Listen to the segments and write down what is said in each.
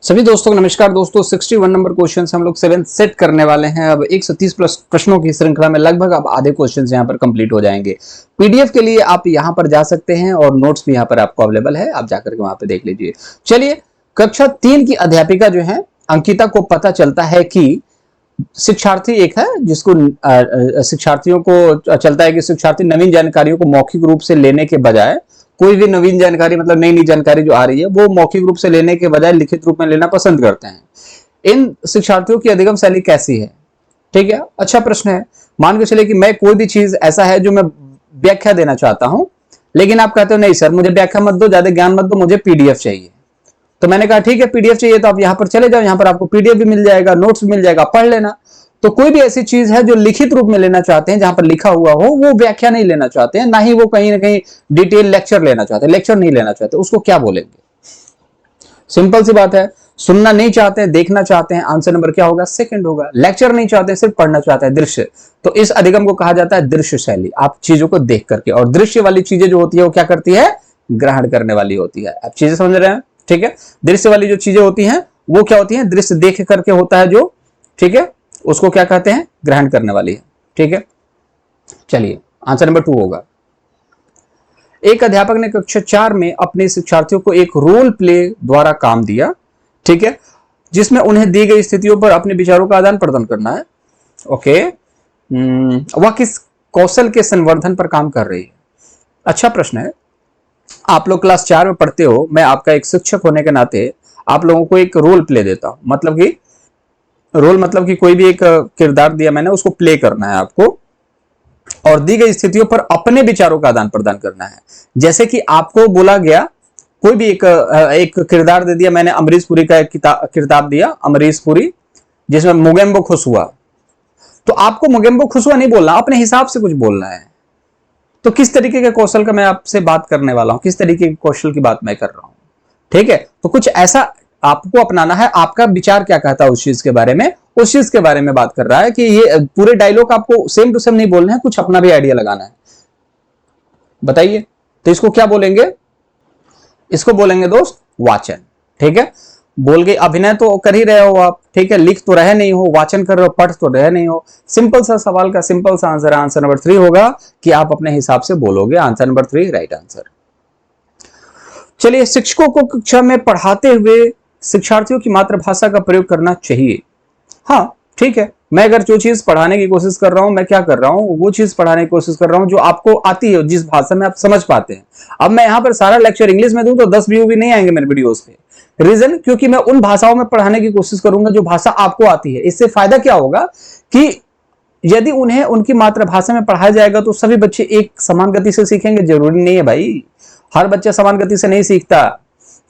सभी दोस्तों को नमस्कार। दोस्तों 61 नंबर क्वेश्चन हम लोग 7 सेट करने वाले हैं। अब 130 प्लस प्रश्नों की श्रृंखला में लगभग अब आधे क्वेश्चन यहाँ पर कंप्लीट हो जाएंगे। पीडीएफ के लिए आप यहाँ पर जा सकते हैं और नोट्स भी यहाँ पर आपको अवेलेबल है, आप जाकर के वहां पे देख लीजिए। चलिए, कक्षा 3 की अध्यापिका जो है अंकिता को पता चलता है कि शिक्षार्थी एक है जिसको शिक्षार्थियों को चलता है कि शिक्षार्थी नवीन जानकारियों को मौखिक रूप से लेने के बजाय कोई भी नवीन जानकारी मतलब नई जानकारी जो आ रही है वो मौखिक रूप से लेने के बजाय लिखित रूप में लेना पसंद करते हैं। इन शिक्षार्थियों की अधिगम शैली कैसी है? ठीक है, अच्छा प्रश्न है। मान के चले कि मैं कोई भी चीज ऐसा है जो मैं व्याख्या देना चाहता हूं, लेकिन आप कहते हो नहीं सर मुझे व्याख्या मत दो, ज्यादा ज्ञान मत दो, मुझे पीडीएफ चाहिए। तो मैंने कहा ठीक है, पीडीएफ चाहिए तो आप यहां पर चले जाओ, यहां पर आपको पीडीएफ भी मिल जाएगा, नोट्स भी मिल जाएगा, पढ़ लेना। तो कोई भी ऐसी चीज है जो लिखित रूप में लेना चाहते हैं, जहां पर लिखा हुआ हो, वो व्याख्या नहीं लेना चाहते हैं, ना ही वो कहीं ना कहीं डिटेल लेक्चर लेना चाहते हैं, लेक्चर नहीं लेना चाहते, उसको क्या बोलेंगे? सिंपल सी बात है, सुनना नहीं चाहते हैं, देखना चाहते हैं। आंसर नंबर क्या होगा? सेकंड होगा। लेक्चर नहीं चाहते, सिर्फ पढ़ना चाहते हैं, दृश्य। तो इस अधिगम को कहा जाता है दृश्य शैली। आप चीजों को देख करके, और दृश्य वाली चीजें जो होती है वो क्या करती है? ग्रहण करने वाली होती है। आप चीजें समझ रहे हैं? ठीक है, दृश्य वाली जो चीजें होती हैं वो क्या होती हैं? दृश्य देख करके होता है जो, ठीक है, उसको क्या कहते हैं? ग्रहण करने वाली है। ठीक है, चलिए आंसर नंबर 2 होगा। एक अध्यापक ने कक्षा 4 में अपने शिक्षार्थियों को एक रोल प्ले द्वारा काम दिया, ठीक है, जिसमें उन्हें दी गई स्थितियों पर अपने विचारों का आदान प्रदान करना है। ओके, वह किस कौशल के संवर्धन पर काम कर रही है? अच्छा प्रश्न है। आप लोग क्लास 4 में पढ़ते हो, मैं आपका एक शिक्षक होने के नाते आप लोगों को एक रोल प्ले देता हूं। मतलब कि रोल मतलब कि कोई भी एक किरदार दिया मैंने, उसको प्ले करना है आपको, और दी गई स्थितियों पर अपने विचारों का आदान प्रदान करना है। जैसे कि आपको बोला गया, कोई भी एक किरदार दे दिया मैंने, अमरीश पुरी का एक किताब दिया, अमरीश पुरी, जिसमें मोगेम्बो खुशुआ। तो आपको मोगेम्बो खुशुआ नहीं बोलना, अपने हिसाब से कुछ बोलना है। तो किस तरीके के कौशल का मैं आपसे बात करने वाला हूं, किस तरीके के कौशल की बात मैं कर रहा हूं? ठीक है, तो कुछ ऐसा आपको अपनाना है। आपका विचार क्या कहता है उस चीज के बारे में, उस चीज के बारे में बात कर रहा है कि ये पूरे डायलॉग आपको सेम टू सेम नहीं बोलना है, कुछ अपना भी आइडिया लगाना है। बताइए, तो इसको क्या बोलेंगे? इसको बोलेंगे दोस्त वाचन। ठीक है, बोल के अभिनय तो कर ही रहे हो आप, ठीक है, लिख तो रहे नहीं हो, वाचन कर रहे हो, पढ़ तो रहे नहीं हो। सिंपल सा सवाल का सिंपल सा आंसर, आंसर नंबर 3 होगा कि आप अपने हिसाब से बोलोगे। Answer number 3 right answer. चलिए, शिक्षकों को कक्षा में पढ़ाते हुए शिक्षार्थियों की मातृभाषा का प्रयोग करना चाहिए। हाँ ठीक है, मैं अगर जो चीज पढ़ाने की कोशिश कर रहा हूं, मैं क्या कर रहा हूं, वो चीज पढ़ाने की कोशिश कर रहा हूं जो आपको आती है, जिस भाषा में आप समझ पाते हैं। अब मैं यहां पर सारा लेक्चर इंग्लिश में दूं तो 10 व्यू भी नहीं आएंगे मेरे वीडियोस पे। रीजन, क्योंकि मैं उन भाषाओं में पढ़ाने की कोशिश करूंगा जो भाषा आपको आती है। इससे फायदा क्या होगा कि यदि उन्हें उनकी मातृभाषा में पढ़ाया जाएगा तो सभी बच्चे एक समान गति से सीखेंगे। जरूरी नहीं है भाई, हर बच्चा समान गति से नहीं सीखता।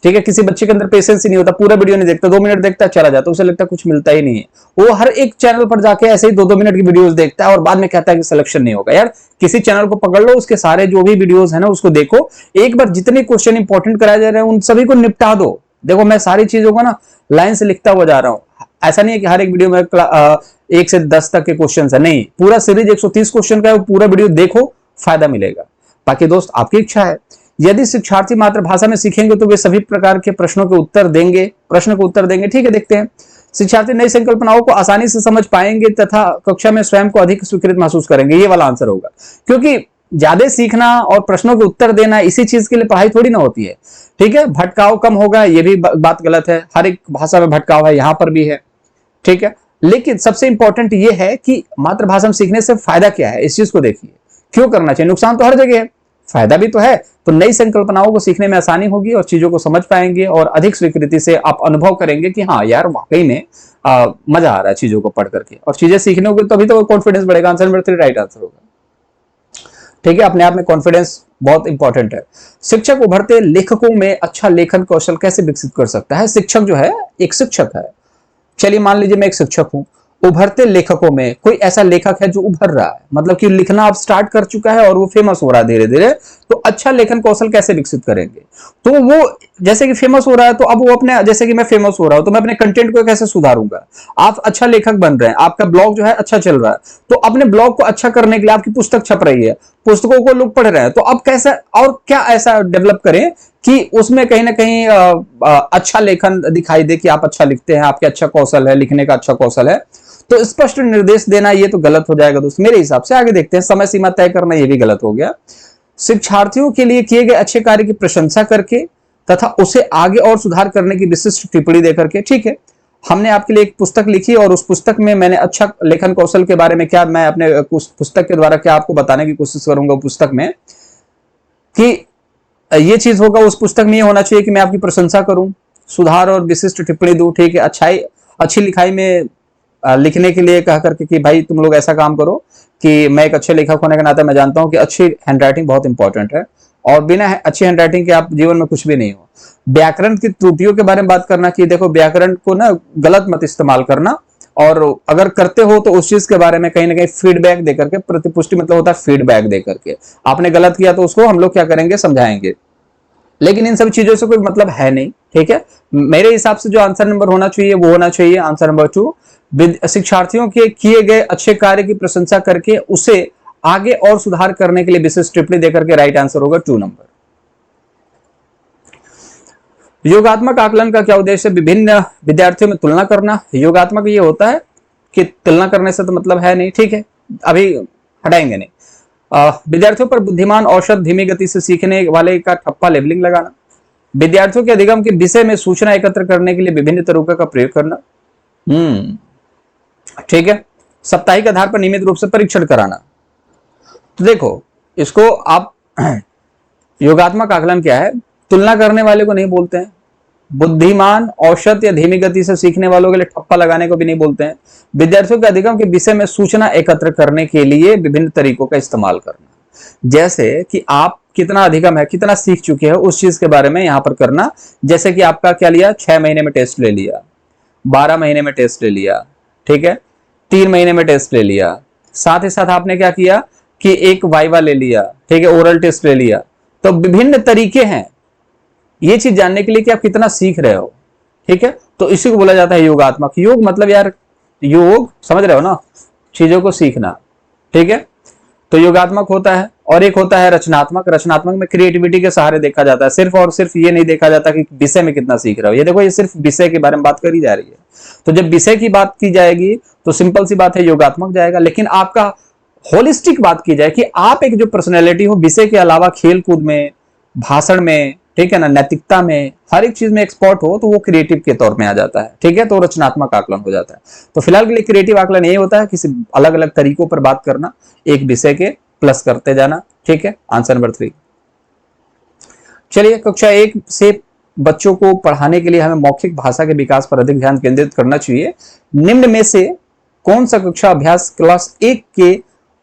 ठीक है, किसी बच्चे के अंदर पेशेंस ही नहीं होता, पूरा वीडियो नहीं देखता, 2 मिनट देखता चला जाता, उसे लगता है कुछ मिलता ही नहीं है। वो हर एक चैनल पर जाके ऐसे ही 2-2 मिनट की वीडियोस देखता है और बाद में कहता है कि सिलेक्शन नहीं होगा। यार किसी चैनल को पकड़ लो, उसके सारे जो भी वीडियोस है ना उसको देखो, एक बार जितने क्वेश्चन इंपॉर्टेंट कराए जा रहे हैं उन सभी को निपटा दो। देखो मैं सारी चीजों को ना लाइन से लिखता हुआ जा रहा हूं। ऐसा नहीं है कि हर एक वीडियो में 1 से 10 तक के क्वेश्चन है, नहीं, पूरा सीरीज 130 क्वेश्चन का है, पूरा वीडियो देखो, फायदा मिलेगा। बाकी दोस्त आपकी इच्छा है, यदि शिक्षार्थी मातृभाषा में सीखेंगे तो वे सभी प्रकार के प्रश्नों के उत्तर देंगे, प्रश्न को उत्तर देंगे। ठीक है, देखते हैं। शिक्षार्थी नई संकल्पनाओं को आसानी से समझ पाएंगे तथा कक्षा में स्वयं को अधिक स्वीकृत महसूस करेंगे। ये वाला आंसर होगा, क्योंकि ज्यादा सीखना और प्रश्नों के उत्तर देना इसी चीज के लिए पढ़ाई थोड़ी ना होती है। ठीक है, भटकाव कम होगा, ये भी बात गलत है, हर एक भाषा में भटकाव है, यहां पर भी है। ठीक है, लेकिन सबसे इंपॉर्टेंट ये है कि मातृभाषा में सीखने से फायदा क्या है, इस चीज को देखिए। क्यों करना चाहिए? नुकसान तो हर जगह है, फायदा भी तो है। तो नई संकल्पनाओं को सीखने में आसानी होगी और चीजों को समझ पाएंगे और अधिक स्वीकृति से आप अनुभव करेंगे कि हाँ यार वाकई में मजा आ रहा है चीजों को पढ़ करके, और चीजें सीखने होगी तभी तो कॉन्फिडेंस बढ़ेगा। आंसर नंबर 3 राइट आंसर होगा। ठीक है, अपने आप में कॉन्फिडेंस बहुत इंपॉर्टेंट है। शिक्षक उभरते लेखकों में अच्छा लेखन कौशल कैसे विकसित कर सकता है? शिक्षक जो है एक शिक्षक है। चलिए मान लीजिए मैं एक शिक्षक हूं, उभरते लेखकों में कोई ऐसा लेखक है जो उभर रहा है, मतलब कि लिखना अब स्टार्ट कर चुका है और वो फेमस हो रहा है धीरे धीरे, तो अच्छा लेखन कौशल कैसे विकसित करेंगे? तो वो जैसे कि फेमस हो रहा है, तो अब वो अपने, जैसे कि मैं फेमस हो रहा हूं तो मैं अपने कंटेंट को कैसे सुधारूंगा। आप अच्छा लेखक बन रहे हैं, आपका ब्लॉग जो है अच्छा चल रहा है, तो अपने ब्लॉग को अच्छा करने के लिए आपकी पुस्तक छप रही है, पुस्तकों को लोग पढ़ रहे हैं, तो अब कैसे और क्या ऐसा डेवलप करें कि उसमें कहीं ना कहीं अच्छा लेखन दिखाई दे कि आप अच्छा लिखते हैं, आपके अच्छा कौशल है, लिखने का अच्छा कौशल है। तो स्पष्ट निर्देश देना ये तो गलत हो जाएगा दोस्त मेरे हिसाब से। आगे देखते हैं, समय सीमा तय करना ये भी गलत हो गया। शिक्षार्थियों के लिए किए गए अच्छे कार्य की प्रशंसा करके तथा उसे आगे और सुधार करने की विशिष्ट टिप्पणी देकर के। ठीक है, हमने आपके लिए एक पुस्तक लिखी और उस पुस्तक में मैंने अच्छा लेखन कौशल के बारे में क्या मैं अपने पुस्तक के द्वारा क्या आपको बताने की कोशिश करूंगा पुस्तक में कि ये चीज होगा। उस पुस्तक में ये होना चाहिए कि मैं आपकी प्रशंसा करूं, सुधार और विशिष्ट टिप्पणी दूं। ठीक है, अच्छाई अच्छी लिखाई में लिखने के लिए कह करके कि भाई तुम लोग ऐसा काम करो कि मैं एक अच्छे लेखक होने के नाते मैं जानता हूं कि अच्छी हैंडराइटिंग बहुत इंपॉर्टेंट है और बिना अच्छी हैंडराइटिंग के आप जीवन में कुछ भी नहीं हो। व्याकरण की त्रुटियों के बारे में बात करना कि देखो व्याकरण को ना गलत मत इस्तेमाल करना, और अगर करते हो तो उस चीज के बारे में कहीं ना कहीं फीडबैक देकर के, प्रतिपुष्टि मतलब होता है फीडबैक देकर के, आपने गलत किया तो उसको हम लोग क्या करेंगे, समझाएंगे। लेकिन इन सब चीजों से कोई मतलब है नहीं। ठीक है, मेरे हिसाब से जो आंसर नंबर होना चाहिए वो होना चाहिए आंसर नंबर 2। शिक्षार्थियों के किए गए अच्छे कार्य की प्रशंसा करके उसे आगे और सुधार करने के लिए विशेष टिप्पणी देकर के राइट आंसर होगा 2 नंबर। योगात्मक आकलन का क्या उद्देश्य है, विभिन्न विद्यार्थियों में तुलना करना। योगात्मक ये होता है कि तुलना करने से तो मतलब है नहीं। ठीक है, अभी हटाएंगे नहीं। विद्यार्थियों पर बुद्धिमान, औसत, धीमी गति से सीखने वाले का ठप्पा लेबलिंग लगाना। विद्यार्थियों के अधिगम के विषय में सूचना एकत्र करने के लिए विभिन्न तरीकों का प्रयोग करना। ठीक है, साप्ताहिक आधार पर नियमित रूप से परीक्षण कराना। तो देखो इसको आप योगात्मक आकलन क्या है, तुलना करने वाले को नहीं बोलते हैं, बुद्धिमान, औसत या धीमी गति से सीखने वालों के लिए ठप्पा लगाने को भी नहीं बोलते हैं, विद्यार्थियों के अधिगम के विषय में सूचना एकत्र करने के लिए विभिन्न तरीकों का इस्तेमाल करना। जैसे कि आप कितना अधिगम है, कितना सीख चुके हो उस चीज के बारे में यहां पर करना। जैसे कि आपका क्या लिया, 6 महीने में टेस्ट ले लिया, 12 महीने में टेस्ट ले लिया, ठीक है, 3 महीने में टेस्ट ले लिया, साथ ही साथ आपने क्या किया कि एक वाइवा ले लिया, ठीक है, ओरल टेस्ट ले लिया। तो विभिन्न तरीके हैं ये चीज जानने के लिए कि आप कितना सीख रहे हो। ठीक है, तो इसी को बोला जाता है योगात्मक। योग मतलब यार योग समझ रहे हो ना, चीजों को सीखना। ठीक है, तो योगात्मक होता है। और एक होता है रचनात्मक। रचनात्मक में क्रिएटिविटी के सहारे देखा जाता है, सिर्फ और सिर्फ ये नहीं देखा जाता कि विषय में कितना सीख रहे हो। ये देखो ये सिर्फ विषय के बारे में बात करी जा रही है, तो जब विषय की बात की जाएगी तो सिंपल सी बात है योगात्मक जाएगा। लेकिन आपका होलिस्टिक बात की जाए कि आप एक जो पर्सनैलिटी हो विषय के अलावा खेल कूद में, भाषण में, ठीक है ना, नैतिकता में, हर एक चीज में एक्सपर्ट हो, तो वो क्रिएटिव के तौर में आ जाता है। ठीक है, तो रचनात्मक आकलन हो जाता है। तो फिलहाल के लिए क्रिएटिव आकलन यही होता है किसी अलग अलग तरीकों पर बात करना, एक विषय के प्लस करते जाना। ठीक है, आंसर नंबर 3। चलिए, कक्षा 1 से बच्चों को पढ़ाने के लिए हमें मौखिक भाषा के विकास पर अधिक ध्यान केंद्रित करना चाहिए। निम्न में से कौन सा कक्षा अभ्यास क्लास 1 के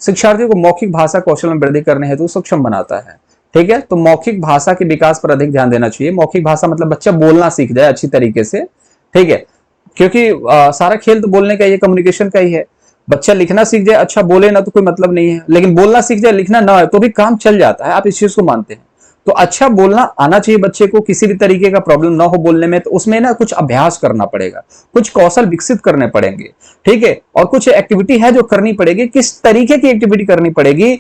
शिक्षार्थियों को मौखिक भाषा कौशल में वृद्धि करने हेतु सक्षम बनाता है? ठीक है, तो मौखिक भाषा के विकास पर अधिक ध्यान देना चाहिए। मौखिक भाषा मतलब बच्चा बोलना सीख जाए अच्छी तरीके से। ठीक है, क्योंकि सारा खेल तो बोलने का, ये कम्युनिकेशन का ही है। बच्चा लिखना सीख जाए, अच्छा बोले ना तो कोई मतलब नहीं है, लेकिन बोलना सीख जाए, लिखना ना है तो भी काम चल जाता है। आप इस चीज को मानते हैं? तो अच्छा बोलना आना चाहिए बच्चे को, किसी भी तरीके का प्रॉब्लम ना हो बोलने में। तो उसमें ना कुछ अभ्यास करना पड़ेगा, कुछ कौशल विकसित करने पड़ेंगे। ठीक है, और कुछ एक्टिविटी है जो करनी पड़ेगी। किस तरीके की एक्टिविटी करनी पड़ेगी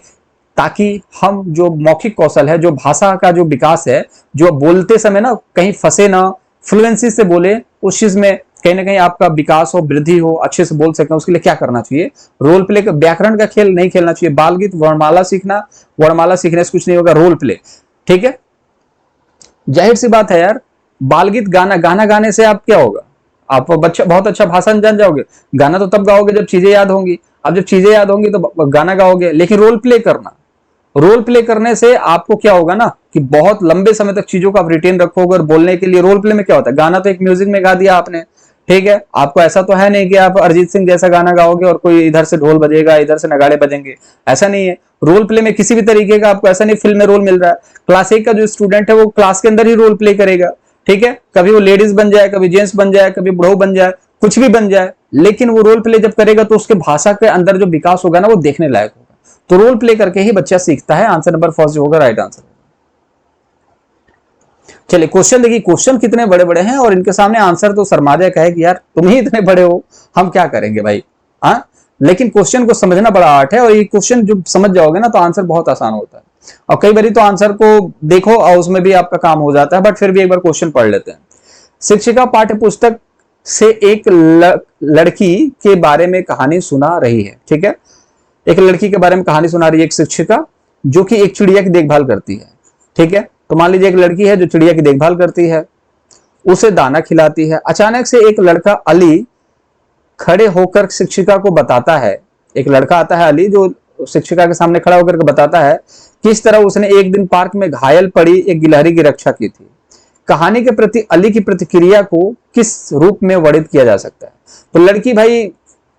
ताकि हम जो मौखिक कौशल है, जो भाषा का जो विकास है, जो बोलते समय ना कहीं फंसे ना, फ्लुएंसी से बोले, उस चीज में कहीं ना कहीं आपका विकास हो, वृद्धि हो, अच्छे से बोल सकें, उसके लिए क्या करना चाहिए? Role play. व्याकरण का खेल नहीं खेलना चाहिए। बाल गीत, वर्णमाला सीखना, वर्णमाला सीखने से कुछ नहीं होगा, रोल प्ले। ठीक है, जाहिर सी बात है यार, बाल गीत गाना गाने से आप क्या होगा, आप बच्चा बहुत अच्छा भाषण जान जाओगे। गाना तो तब गाओगे जब चीजें याद होंगी। अब जब चीजें याद होंगी तो गाना गाओगे। लेकिन रोल प्ले करना, रोल प्ले करने से आपको क्या होगा ना कि बहुत लंबे समय तक चीजों को आप रिटेन रखोगे। और बोलने के लिए रोल प्ले में क्या होता है, गाना तो एक म्यूजिक में गा दिया आपने, ठीक है, आपको ऐसा तो है नहीं कि आप अरिजीत सिंह जैसा गाना गाओगे और कोई इधर से ढोल बजेगा, इधर से नगाड़े बजेंगे, ऐसा नहीं है। रोल प्ले में किसी भी तरीके का आपको ऐसा नहीं फिल्म में रोल मिल रहा है। क्लास 1 का जो स्टूडेंट है वो क्लास के अंदर ही रोल प्ले करेगा। ठीक है, कभी वो लेडीज बन जाए, कभी जेंट्स बन जाए, कभी बुढ़ऊ बन जाए, कुछ भी बन जाए, लेकिन वो रोल प्ले जब करेगा तो उसके भाषा के अंदर जो विकास होगा ना वो देखने लायक होगा। तो रोल प्ले करके ही बच्चा सीखता है। आंसर नंबर फर्स्ट जो होगा राइट आंसर। चलिए क्वेश्चन देखिए, क्वेश्चन कितने बड़े बड़े हैं और इनके सामने आंसर तो शर्मा जाए, कहे कि यार तुम ही इतने बड़े हो, हम क्या करेंगे भाई। हाँ, लेकिन क्वेश्चन को समझना बड़ा आर्ट है, और ये क्वेश्चन जो समझ जाओगे ना तो आंसर बहुत आसान होता है। और कई बार तो आंसर को देखो और उसमें भी आपका काम हो जाता है, बट फिर भी एक बार क्वेश्चन पढ़ लेते हैं। शिक्षिका पाठ्य पुस्तक से एक लड़की के बारे में कहानी सुना रही है। ठीक है, एक लड़की के बारे में कहानी सुना रही है एक शिक्षिका, जो कि एक चिड़िया की देखभाल करती है। ठीक है, तो मान लीजिए एक लड़की है जो चिड़िया की देखभाल करती है, उसे दाना खिलाती है। अचानक से एक लड़का अली खड़े होकर शिक्षिका को बताता है, एक लड़का आता है अली जो शिक्षिका के सामने खड़ा होकर के बताता है किस तरह उसने एक दिन पार्क में घायल पड़ी एक गिलहरी की रक्षा की थी। कहानी के प्रति अली की प्रतिक्रिया को किस रूप में वर्णित किया जा सकता है। तो लड़की भाई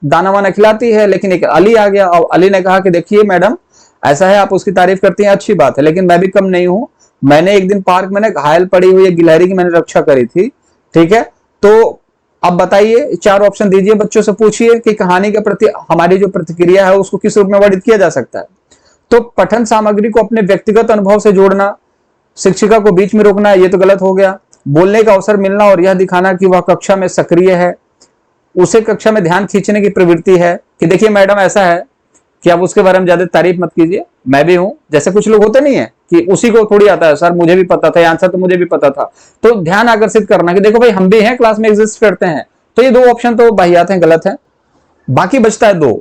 दाना वाना खिलाती है, लेकिन एक अली आ गया और अली ने कहा कि देखिए मैडम, ऐसा है, आप उसकी तारीफ करती हैं, अच्छी बात है, लेकिन मैं भी कम नहीं हूं। मैंने एक दिन पार्क में घायल पड़ी हुई एक गिलहरी की मैंने रक्षा करी थी। ठीक है, तो अब बताइए, 4 ऑप्शन दीजिए, बच्चों से पूछिए कि कहानी के प्रति हमारी जो प्रतिक्रिया है उसको किस रूप में वर्णित किया जा सकता है। तो पठन सामग्री को अपने व्यक्तिगत अनुभव से जोड़ना, शिक्षिका को बीच में रोकना, ये तो गलत हो गया। बोलने का अवसर मिलना और यह दिखाना कि वह कक्षा में सक्रिय है, उसे कक्षा में ध्यान खींचने की प्रवृत्ति है कि देखिए मैडम ऐसा है कि आप उसके बारे में ज्यादा तारीफ मत कीजिए, मैं भी हूं। जैसे कुछ लोग होते नहीं है कि उसी को थोड़ी आता है, सर मुझे भी पता था, आंसर तो मुझे भी पता था। तो ध्यान आकर्षित करना कि देखो भाई हम भी हैं, क्लास में एग्जिस्ट करते हैं। तो ये 2 ऑप्शन तो वाहियात हैं, गलत है। बाकी बचता है 2।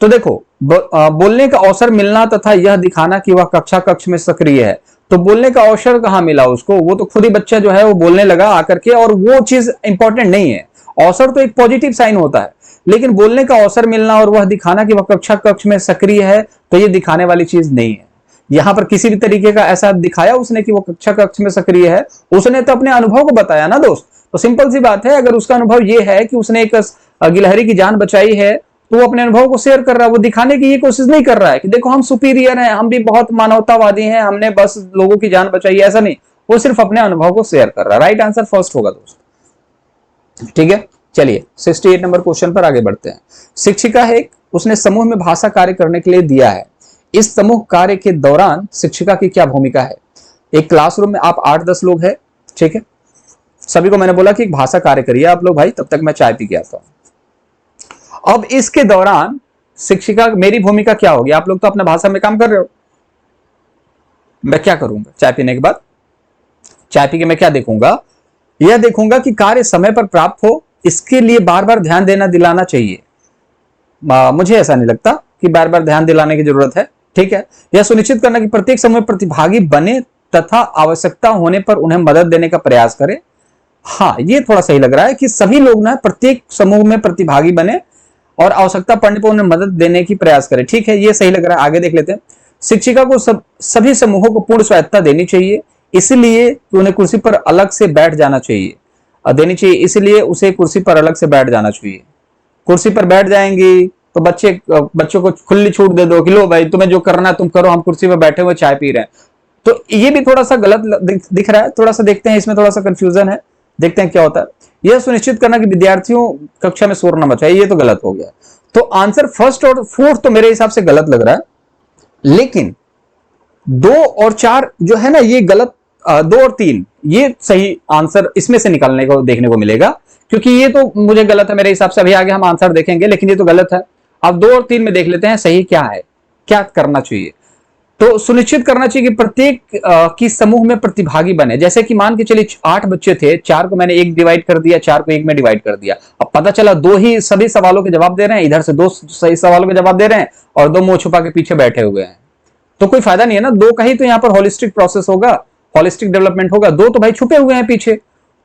तो देखो बोलने का अवसर मिलना तथा यह दिखाना कि वह कक्ष में सक्रिय है। तो बोलने का अवसर कहां मिला उसको, वो तो खुद ही बच्चा जो है वो बोलने लगा आकर के, और वो चीज इंपॉर्टेंट नहीं है। अवसर तो एक पॉजिटिव साइन होता है, लेकिन बोलने का अवसर मिलना और वह दिखाना कि वह कक्ष में सक्रिय है, तो ये दिखाने वाली चीज नहीं है। यहां पर किसी भी तरीके का ऐसा दिखाया उसने कि वो कक्ष में सक्रिय है, उसने तो अपने अनुभव को बताया ना दोस्त। तो सिंपल सी बात है, अगर उसका अनुभव ये है कि उसने एक गिलहरी की जान बचाई है, तो वो अपने अनुभव को शेयर कर रहा है। वो दिखाने की ये कोशिश नहीं कर रहा है कि देखो हम सुपीरियर हैं, हम भी बहुत मानवतावादी हैं, हमने बस लोगों की जान बचाई, ऐसा नहीं। वो सिर्फ अपने अनुभव को शेयर कर रहा है। राइट आंसर फर्स्ट होगा दोस्त। ठीक है, चलिए 68 नंबर क्वेश्चन पर आगे बढ़ते हैं। शिक्षिका है, उसने समूह में भाषा कार्य करने के लिए दिया है। इस समूह कार्य के दौरान शिक्षिका की क्या भूमिका है। एक क्लासरूम में आप 8-10 लोग हैं। ठीक है, सभी को मैंने बोला कि एक भाषा कार्य करिए आप लोग भाई, तब तक मैं चाय पी के आता हूं। अब इसके दौरान शिक्षिका, मेरी भूमिका क्या होगी। आप लोग तो अपना भाषा में काम कर रहे हो, मैं क्या करूंगा चाय पीने के बाद। चाय पी के मैं क्या देखूंगा, यह देखूंगा कि कार्य समय पर प्राप्त हो, इसके लिए बार बार ध्यान देना दिलाना चाहिए। मुझे ऐसा नहीं लगता कि बार बार ध्यान दिलाने की जरूरत है। ठीक है, यह सुनिश्चित करना कि प्रत्येक समूह में प्रतिभागी बने तथा आवश्यकता होने पर उन्हें मदद देने का प्रयास करें। हाँ, ये थोड़ा सही लग रहा है कि सभी लोग ना प्रत्येक समूह में प्रतिभागी बने और आवश्यकता पड़ने पर उन्हें मदद देने की प्रयास करें। ठीक है, ये सही लग रहा है। आगे देख लेते हैं। शिक्षिका को सभी समूहों को पूर्ण स्वायत्तता देनी चाहिए, इसलिए उन्हें कुर्सी पर अलग से बैठ जाना चाहिए, इसलिए उसे कुर्सी पर अलग से बैठ जाना चाहिए। कुर्सी पर बैठ जाएंगी तो बच्चों को खुली छूट दे दो कि लो भाई तुम्हें जो करना है तुम करो, हम कुर्सी पर बैठे हुए चाय पी रहे हैं। तो ये भी थोड़ा सा गलत दिख रहा है। थोड़ा सा देखते हैं, इसमें थोड़ा सा कंफ्यूजन है, देखते हैं क्या होता है। यह सुनिश्चित करना कि विद्यार्थियों कक्षा में शोर न मचाए, ये तो गलत हो गया। तो आंसर फर्स्ट और फोर्थ तो मेरे हिसाब से गलत लग रहा है, लेकिन 2 और 4 जो है ना ये गलत। 2 और 3 ये सही आंसर इसमें से निकालने को देखने को मिलेगा, क्योंकि ये तो मुझे गलत है मेरे हिसाब से। अभी आगे हम आंसर देखेंगे, लेकिन ये तो गलत है। अब 2 और 3 में देख लेते हैं सही क्या है, क्या करना चाहिए। तो सुनिश्चित करना चाहिए कि प्रत्येक की समूह में प्रतिभागी बने। जैसे कि मान के चलिए 8 बच्चे थे, 4 को मैंने 1 डिवाइड कर दिया, 4 को 1 में डिवाइड कर दिया। अब पता चला 2 ही सभी सवालों के जवाब दे रहे हैं, इधर से 2 सही सवालों के जवाब दे रहे हैं और 2 मुंह छुपा के पीछे बैठे हुए हैं। तो कोई फायदा नहीं है ना। 2 का ही तो यहाँ पर होलिस्टिक प्रोसेस होगा, होलिस्टिक डेवलपमेंट होगा। 2 तो भाई छुपे हुए हैं पीछे।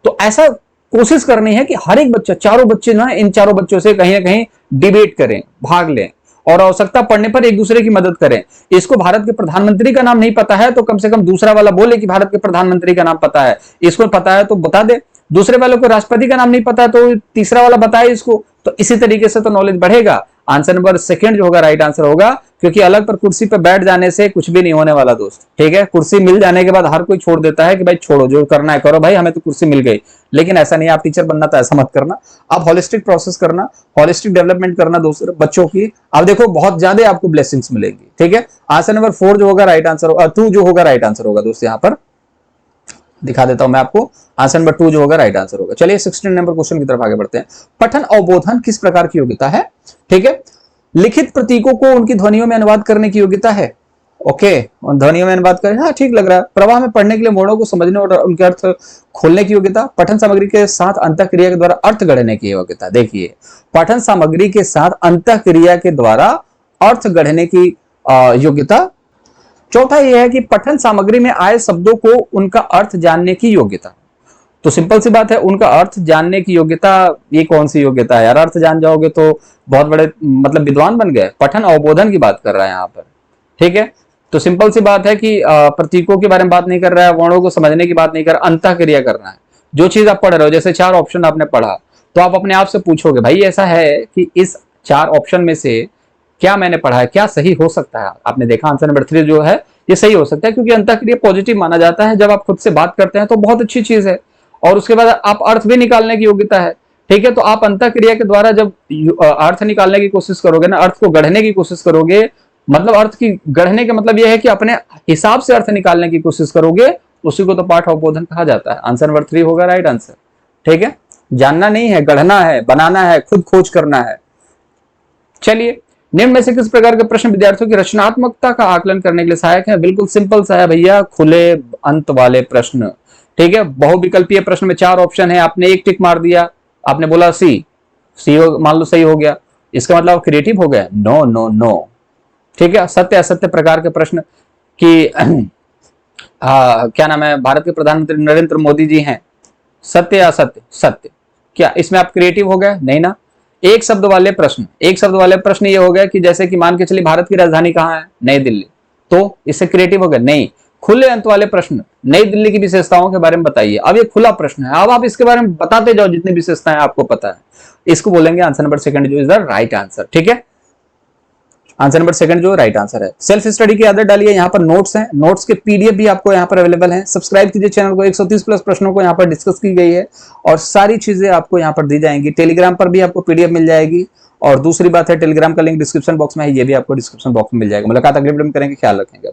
तो ऐसा कोशिश करनी है कि हर एक बच्चा, चारों बच्चे ना इन चारों बच्चों से कहीं ना कहीं डिबेट करें, भाग लें और आवश्यकता पड़ने पर एक दूसरे की मदद करें। इसको भारत के प्रधानमंत्री का नाम नहीं पता है तो कम से कम दूसरा वाला बोले कि भारत के प्रधानमंत्री का नाम पता है। इसको पता है तो बता दे, दूसरे वालों को राष्ट्रपति का नाम नहीं पता है तो तीसरा वाला बताए इसको। तो इसी तरीके से तो नॉलेज बढ़ेगा। आंसर नंबर सेकंड जो होगा राइट आंसर होगा, क्योंकि अलग पर कुर्सी पर बैठ जाने से कुछ भी नहीं होने वाला दोस्त। ठीक है, कुर्सी मिल जाने के बाद हर कोई छोड़ देता है कि भाई छोड़ो, जो करना है करो भाई, हमें तो कुर्सी मिल गई। लेकिन ऐसा नहीं, आप टीचर बनना तो ऐसा मत करना। आप होलिस्टिक प्रोसेस करना, होलिस्टिक डेवलपमेंट करना दूसरे बच्चों की। आप देखो बहुत ज्यादा आपको ब्लेसिंग्स मिलेंगी। ठीक है, आंसर नंबर 4 जो होगा राइट आंसर, 2 जो होगा राइट आंसर होगा दोस्त यहाँ पर। दिखा देता हूं मैं आपको। आंसर नंबर 2 जो होगा राइट आंसर होगा। चलिए 16 नंबर क्वेश्चन की तरफ आगे बढ़ते हैं। पठन अवबोधन किस प्रकार की योग्यता है? ठीक है, लिखित प्रतीकों को उनकी ध्वनियों में अनुवाद करने की योग्यता है। ओके, ध्वनियों में अनुवाद करें, हाँ ठीक लग रहा है। प्रवाह में पढ़ने के लिए वर्णों को समझने और उनके अर्थ खोलने की योग्यता। पठन सामग्री के साथ अंतःक्रिया के द्वारा अर्थ गढ़ने की योग्यता। देखिए, पठन सामग्री के साथ अंतःक्रिया के द्वारा अर्थ गढ़ने की योग्यता। चौथा यह है कि पठन सामग्री में आए शब्दों को उनका अर्थ जानने की योग्यता। तो सिंपल सी बात है, उनका अर्थ जानने की योग्यता, ये कौन सी योग्यता है यार? अर्थ जान जाओगे तो बहुत बड़े मतलब विद्वान बन गए। पठन अवबोधन की बात कर रहा है यहाँ पर, ठीक है। तो सिंपल सी बात है कि प्रतीकों के बारे में बात नहीं कर रहा है, वर्णों को समझने की बात नहीं कर रहा, अंतःक्रिया करना है। जो चीज आप पढ़ रहे हो, जैसे 4 ऑप्शन आपने पढ़ा, तो आप अपने आप से पूछोगे भाई ऐसा है कि इस 4 ऑप्शन में से क्या मैंने पढ़ा है, क्या सही हो सकता है? आपने देखा आंसर नंबर 3 जो है ये सही हो सकता है, क्योंकि अंतःक्रिया पॉजिटिव माना जाता है। जब आप खुद से बात करते हैं तो बहुत अच्छी चीज है, और उसके बाद आप अर्थ भी निकालने की योग्यता है, ठीक है। तो आप अंतःक्रिया के द्वारा जब अर्थ निकालने की कोशिश करोगे ना, अर्थ को गढ़ने की कोशिश करोगे, मतलब अर्थ की गढ़ने का मतलब यह है कि अपने हिसाब से अर्थ निकालने की कोशिश करोगे, उसी को तो पाठ अवबोधन कहा जाता है। आंसर नंबर 3 होगा राइट आंसर, ठीक है। जानना नहीं है, गढ़ना है, बनाना है, खुद खोज करना है। चलिए, निम्न में से किस प्रकार के प्रश्न विद्यार्थियों की रचनात्मकता का आकलन करने के लिए सहायक है? बिल्कुल सिंपल सा है भैया, खुले अंत वाले प्रश्न, ठीक है। बहुविकल्पीय प्रश्न में 4 ऑप्शन है, आपने एक टिक मार दिया, आपने बोला सी, मान लो सही हो गया, इसका मतलब क्रिएटिव हो गया? नो नो नो, ठीक है। सत्य असत्य प्रकार के प्रश्न कि क्या नाम है, भारत के प्रधानमंत्री नरेंद्र मोदी जी हैं, सत्य या असत्य? सत्य। क्या इसमें आप क्रिएटिव हो गए? नहीं ना। एक शब्द वाले प्रश्न, एक शब्द वाले प्रश्न ये हो गया कि जैसे कि मान के चलिए भारत की राजधानी कहाँ है? नई दिल्ली, तो इससे क्रिएटिव हो गया? नहीं। खुले अंत वाले प्रश्न, नई दिल्ली की विशेषताओं के बारे में बताइए। अब ये खुला प्रश्न है, अब आप इसके बारे में बताते जाओ जितनी विशेषताएं आपको पता है, इसको बोलेंगे आंसर नंबर 2 जो इज द राइट आंसर, ठीक है। आंसर नंबर 2 जो राइट आंसर है। सेल्फ स्टडी की आदत डालिए, यहाँ पर नोट्स हैं, नोट्स के पीडीएफ भी आपको यहाँ पर अवेलेबल हैं। सब्सक्राइब कीजिए चैनल को, 130 प्लस प्रश्नों को यहाँ पर डिस्कस की गई है और सारी चीजें आपको यहाँ पर दी जाएंगी। टेलीग्राम पर भी आपको पीडीएफ मिल जाएगी, और दूसरी बात है टेलीग्राम का लिंक डिस्क्रिप्शन बॉक्स में है, ये भी आपको डिस्क्रिप्शन बॉक्स में मिल जाएगा। मुलाकात अगले वीडियो में करेंगे, ख्याल रखेंगे।